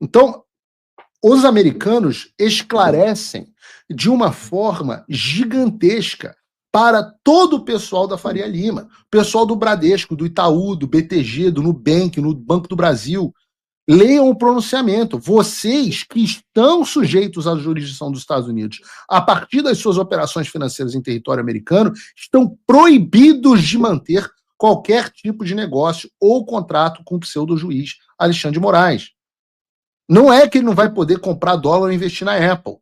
Então, os americanos esclarecem de uma forma gigantesca para todo o pessoal da Faria Lima, pessoal do Bradesco, do Itaú, do BTG, do Nubank, no Banco do Brasil. Leiam o pronunciamento. Vocês que estão sujeitos à jurisdição dos Estados Unidos, a partir das suas operações financeiras em território americano, estão proibidos de manter qualquer tipo de negócio ou contrato com o pseudo-juiz Alexandre de Moraes. Não é que ele não vai poder comprar dólar e investir na Apple,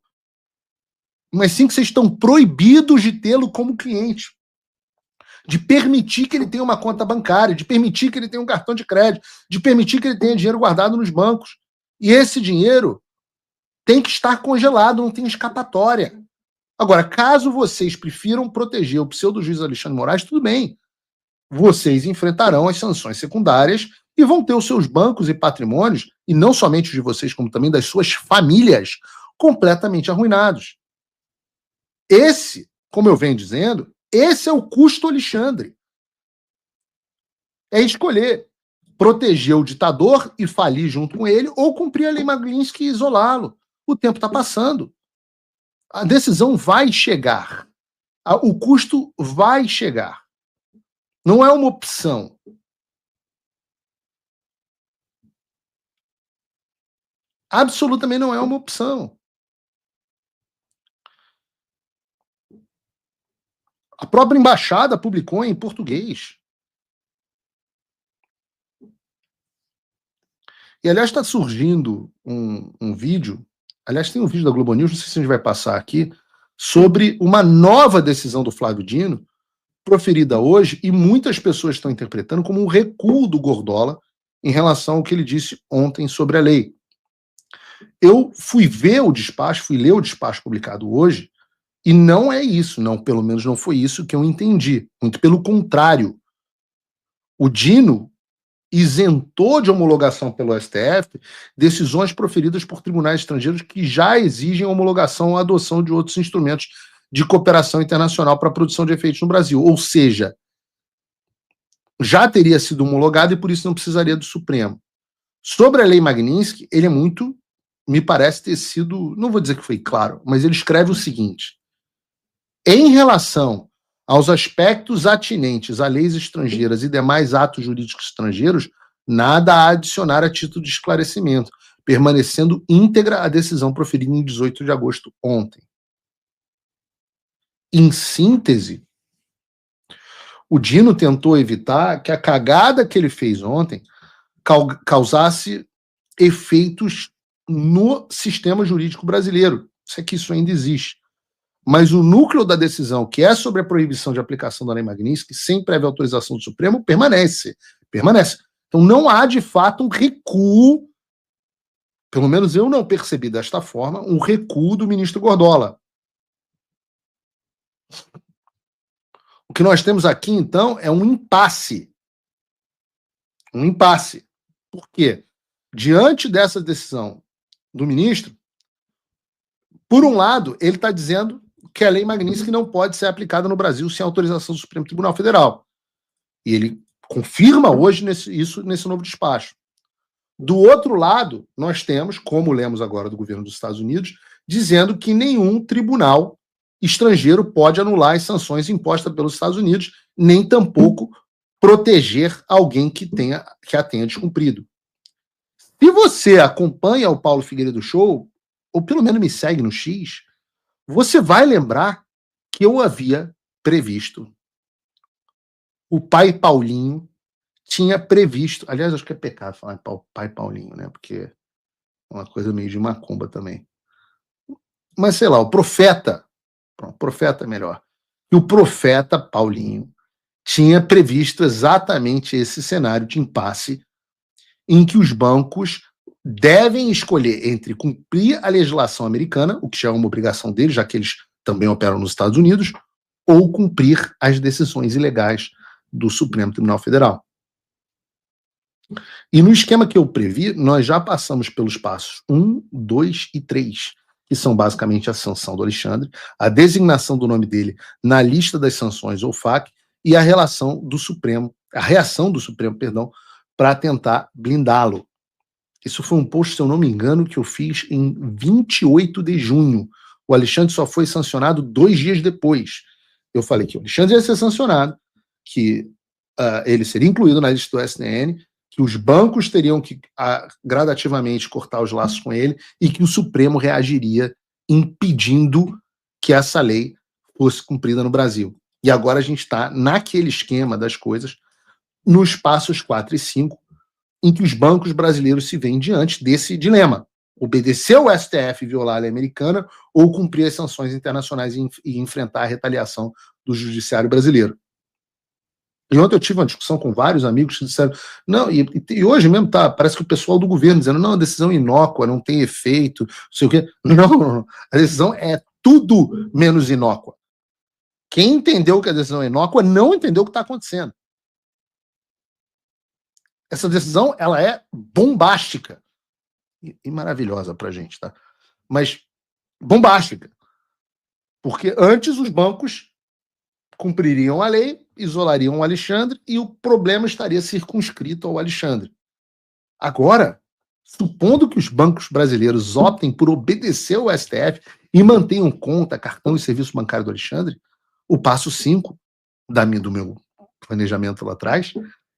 mas sim que vocês estão proibidos de tê-lo como cliente, de permitir que ele tenha uma conta bancária, de permitir que ele tenha um cartão de crédito, de permitir que ele tenha dinheiro guardado nos bancos. E esse dinheiro tem que estar congelado, não tem escapatória. Agora, caso vocês prefiram proteger o pseudo-juiz Alexandre de Moraes, tudo bem. Vocês enfrentarão as sanções secundárias e vão ter os seus bancos e patrimônios, e não somente os de vocês, como também das suas famílias, completamente arruinados. Esse, como eu venho dizendo, esse é o custo Alexandre. É escolher proteger o ditador e falir junto com ele, ou cumprir a lei Magnitsky e isolá-lo. O tempo está passando. A decisão vai chegar. O custo vai chegar. Não é uma opção. Absolutamente não é uma opção. A própria embaixada publicou em português. E, aliás, está surgindo um vídeo, aliás, tem um vídeo da Globo News, não sei se a gente vai passar aqui, sobre uma nova decisão do Flávio Dino, proferida hoje, e muitas pessoas estão interpretando como um recuo do Gordola em relação ao que ele disse ontem sobre a lei. Eu fui ler o despacho publicado hoje, e não é isso, não, pelo menos não foi isso que eu entendi. Muito pelo contrário. O Dino isentou de homologação pelo STF decisões proferidas por tribunais estrangeiros que já exigem homologação ou adoção de outros instrumentos de cooperação internacional para a produção de efeitos no Brasil. Ou seja, já teria sido homologado e por isso não precisaria do Supremo. Sobre a lei Magnitsky, ele é muito, me parece ter sido, não vou dizer que foi claro, mas ele escreve o seguinte: em relação aos aspectos atinentes a leis estrangeiras e demais atos jurídicos estrangeiros, nada a adicionar a título de esclarecimento, permanecendo íntegra a decisão proferida em 18 de agosto ontem. Em síntese, o Dino tentou evitar que a cagada que ele fez ontem causasse efeitos no sistema jurídico brasileiro. Se é que isso ainda existe. Mas o núcleo da decisão, que é sobre a proibição de aplicação da lei Magnitsky, sem prévia autorização do Supremo, permanece. Então não há, de fato, um recuo, pelo menos eu não percebi desta forma, um recuo do ministro Gordola. O que nós temos aqui, então, é um impasse. Um impasse. Por quê? Diante dessa decisão do ministro, por um lado, ele está dizendo que a lei Magnitsky não pode ser aplicada no Brasil sem autorização do Supremo Tribunal Federal. E ele confirma hoje isso nesse novo despacho. Do outro lado, nós temos, como lemos agora do governo dos Estados Unidos, dizendo que nenhum tribunal estrangeiro pode anular as sanções impostas pelos Estados Unidos, nem tampouco proteger alguém que a tenha descumprido. Se você acompanha o Paulo Figueiredo Show, ou pelo menos me segue no X, você vai lembrar que eu havia previsto. O pai Paulinho tinha previsto. Aliás, acho que é pecado falar pai Paulinho, né? Porque é uma coisa meio de macumba também. Mas sei lá, o profeta. Pronto, profeta é melhor. E o profeta Paulinho tinha previsto exatamente esse cenário de impasse em que os bancos devem escolher entre cumprir a legislação americana, o que já é uma obrigação deles, já que eles também operam nos Estados Unidos, ou cumprir as decisões ilegais do Supremo Tribunal Federal. E no esquema que eu previ, nós já passamos pelos passos 1, 2 e 3, que são basicamente a sanção do Alexandre, a designação do nome dele na lista das sanções ou FAQ e a reação do Supremo, para tentar blindá-lo. Isso foi um post, se eu não me engano, que eu fiz em 28 de junho. O Alexandre só foi sancionado 2 dias depois. Eu falei que o Alexandre ia ser sancionado, que ele seria incluído na lista do STN, que os bancos teriam que gradativamente cortar os laços com ele e que o Supremo reagiria impedindo que essa lei fosse cumprida no Brasil. E agora a gente está naquele esquema das coisas, nos passos 4 e 5, em que os bancos brasileiros se veem diante desse dilema: obedecer ao STF e violar a lei americana ou cumprir as sanções internacionais e enfrentar a retaliação do judiciário brasileiro. E ontem eu tive uma discussão com vários amigos que disseram, não, e hoje mesmo parece que o pessoal do governo dizendo, não, a decisão é inócua, não tem efeito, não sei o quê. Não, a decisão é tudo menos inócua. Quem entendeu que a decisão é inócua não entendeu o que está acontecendo. Essa decisão, ela é bombástica e maravilhosa para a gente, tá? Mas bombástica. Porque antes os bancos cumpririam a lei, isolariam o Alexandre e o problema estaria circunscrito ao Alexandre. Agora, supondo que os bancos brasileiros optem por obedecer ao STF e mantenham conta, cartão e serviço bancário do Alexandre, o passo 5 do meu planejamento lá atrás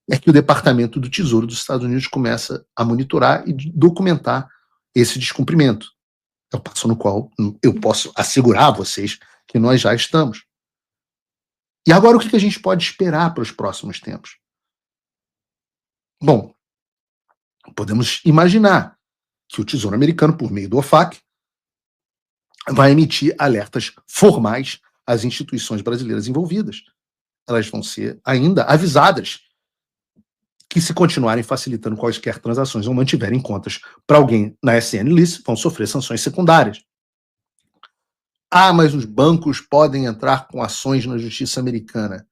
é que o Departamento do Tesouro dos Estados Unidos começa a monitorar e documentar esse descumprimento. É o passo no qual eu posso assegurar a vocês que nós já estamos. E agora o que a gente pode esperar para os próximos tempos? Bom, podemos imaginar que o Tesouro Americano, por meio do OFAC, vai emitir alertas formais às instituições brasileiras envolvidas. Elas vão ser ainda avisadas que, se continuarem facilitando quaisquer transações ou mantiverem contas para alguém na SN List, vão sofrer sanções secundárias. Ah, mas os bancos podem entrar com ações na justiça americana.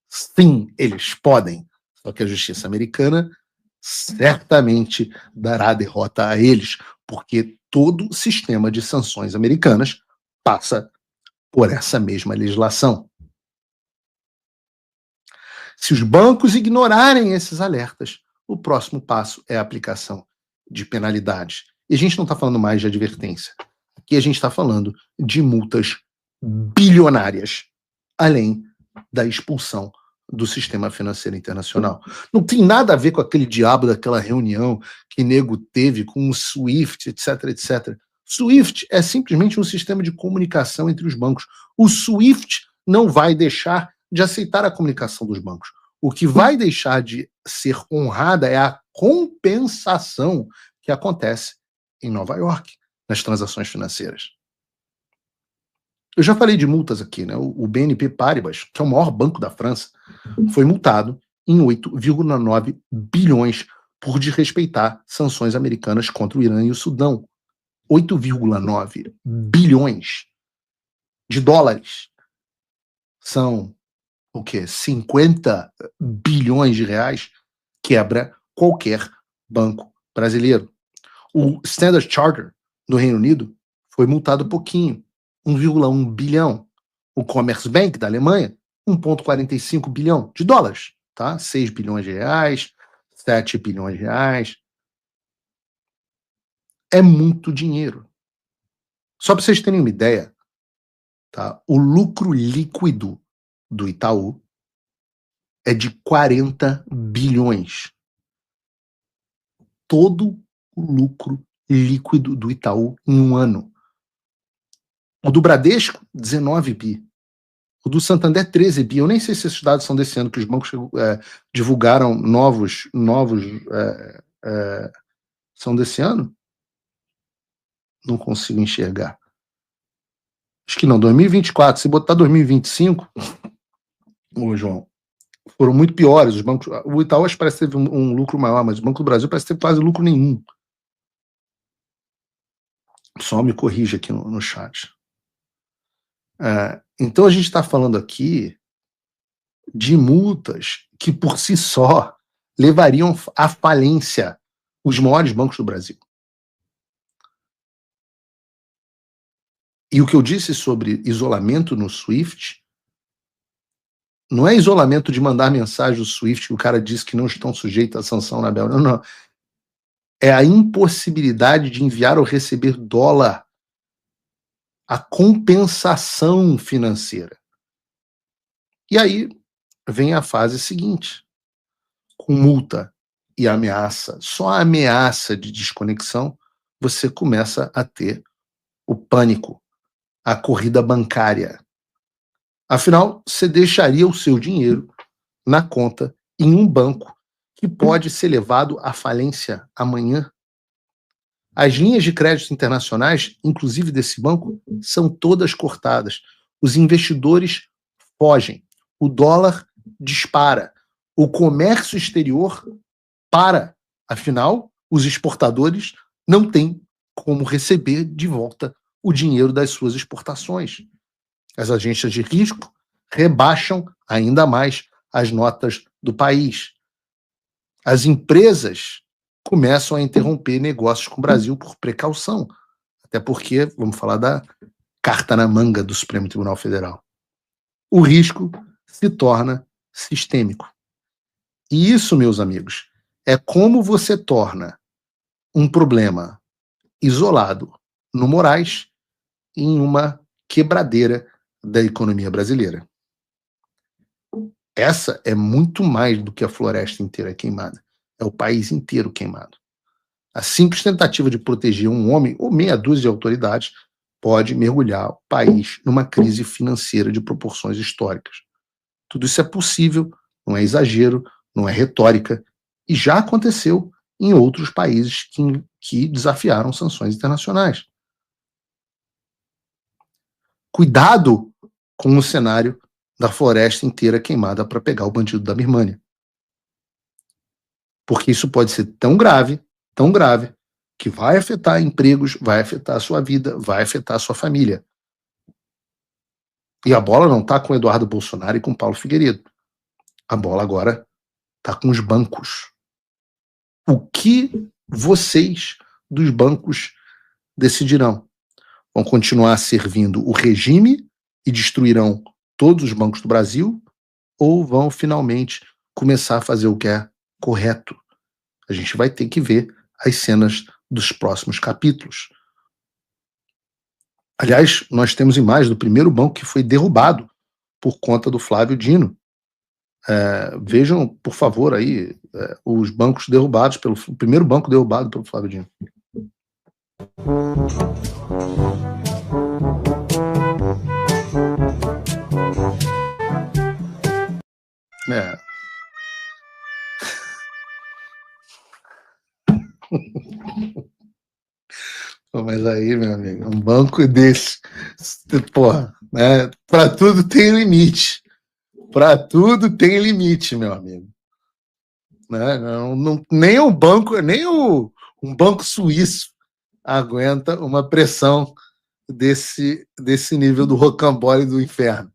Sim, eles podem. Só que a justiça americana certamente dará derrota a eles, porque todo o sistema de sanções americanas passa por essa mesma legislação. Se os bancos ignorarem esses alertas, o próximo passo é a aplicação de penalidades. E a gente não está falando mais de advertência. Aqui a gente está falando de multas bilionárias, além da expulsão do sistema financeiro internacional. Não tem nada a ver com aquele diabo daquela reunião que nego teve com o SWIFT, etc, etc. SWIFT é simplesmente um sistema de comunicação entre os bancos. O SWIFT não vai deixar de aceitar a comunicação dos bancos. O que vai deixar de ser honrada é a compensação que acontece em Nova York, nas transações financeiras. Eu já falei de multas aqui, né? O BNP Paribas, que é o maior banco da França, foi multado em 8,9 bilhões por desrespeitar sanções americanas contra o Irã e o Sudão. 8,9 bilhões de dólares. São o quê? 50 bilhões de reais, quebra qualquer banco brasileiro. O Standard Chartered do Reino Unido foi multado pouquinho, 1,1 bilhão. O Commerzbank da Alemanha, 1,45 bilhão de dólares, tá? 6 bilhões de reais, 7 bilhões de reais. É muito dinheiro. Só para vocês terem uma ideia, tá? O lucro líquido do Itaú é de 40 bilhões. Todo o lucro líquido do Itaú em um ano. O do Bradesco, 19 bi. O do Santander, 13 bi. Eu nem sei se esses dados são desse ano, que os bancos divulgaram novos são desse ano? Não consigo enxergar. Acho que não, 2024. Se botar 2025, ô João, foram muito piores. Os bancos, o Itaú acho que parece que teve um lucro maior, mas o Banco do Brasil parece que teve quase lucro nenhum. Só me corrija aqui no chat. Então a gente está falando aqui de multas que por si só levariam à falência os maiores bancos do Brasil. E o que eu disse sobre isolamento no SWIFT não é isolamento de mandar mensagem do SWIFT que o cara disse que não estão sujeitos à sanção na Bélgica. Não. é a impossibilidade de enviar ou receber dólar, a compensação financeira. E aí vem a fase seguinte, com multa e ameaça, só a ameaça de desconexão, você começa a ter o pânico, a corrida bancária. Afinal, você deixaria o seu dinheiro na conta em um banco que pode ser levado à falência amanhã. As linhas de crédito internacionais, inclusive desse banco, são todas cortadas. Os investidores fogem. O dólar dispara. O comércio exterior para. Afinal, os exportadores não têm como receber de volta o dinheiro das suas exportações. As agências de risco rebaixam ainda mais as notas do país. As empresas começam a interromper negócios com o Brasil por precaução. Até porque, vamos falar da carta na manga do Supremo Tribunal Federal. O risco se torna sistêmico. E isso, meus amigos, é como você torna um problema isolado no Moraes em uma quebradeira da economia brasileira. Essa é muito mais do que a floresta inteira queimada. É o país inteiro queimado. A simples tentativa de proteger um homem ou meia dúzia de autoridades pode mergulhar o país numa crise financeira de proporções históricas. Tudo isso é possível, não é exagero, não é retórica, e já aconteceu em outros países que desafiaram sanções internacionais. Cuidado com o cenário da floresta inteira queimada para pegar o bandido da Birmânia. Porque isso pode ser tão grave, que vai afetar empregos, vai afetar a sua vida, vai afetar a sua família. E a bola não está com Eduardo Bolsonaro e com Paulo Figueiredo. A bola agora está com os bancos. O que vocês dos bancos decidirão? Vão continuar servindo o regime e destruirão todos os bancos do Brasil? Ou vão finalmente começar a fazer o que é correto? A gente vai ter que ver as cenas dos próximos capítulos. Aliás, nós temos imagens do primeiro banco que foi derrubado por conta do Flávio Dino. Vejam, por favor, aí os bancos derrubados o primeiro banco derrubado pelo Flávio Dino. Mas aí, meu amigo, um banco desse, porra, né? Para tudo tem limite. Para tudo tem limite, meu amigo. Né? Nem o banco, um banco suíço aguenta uma pressão desse nível do rocambole do inferno.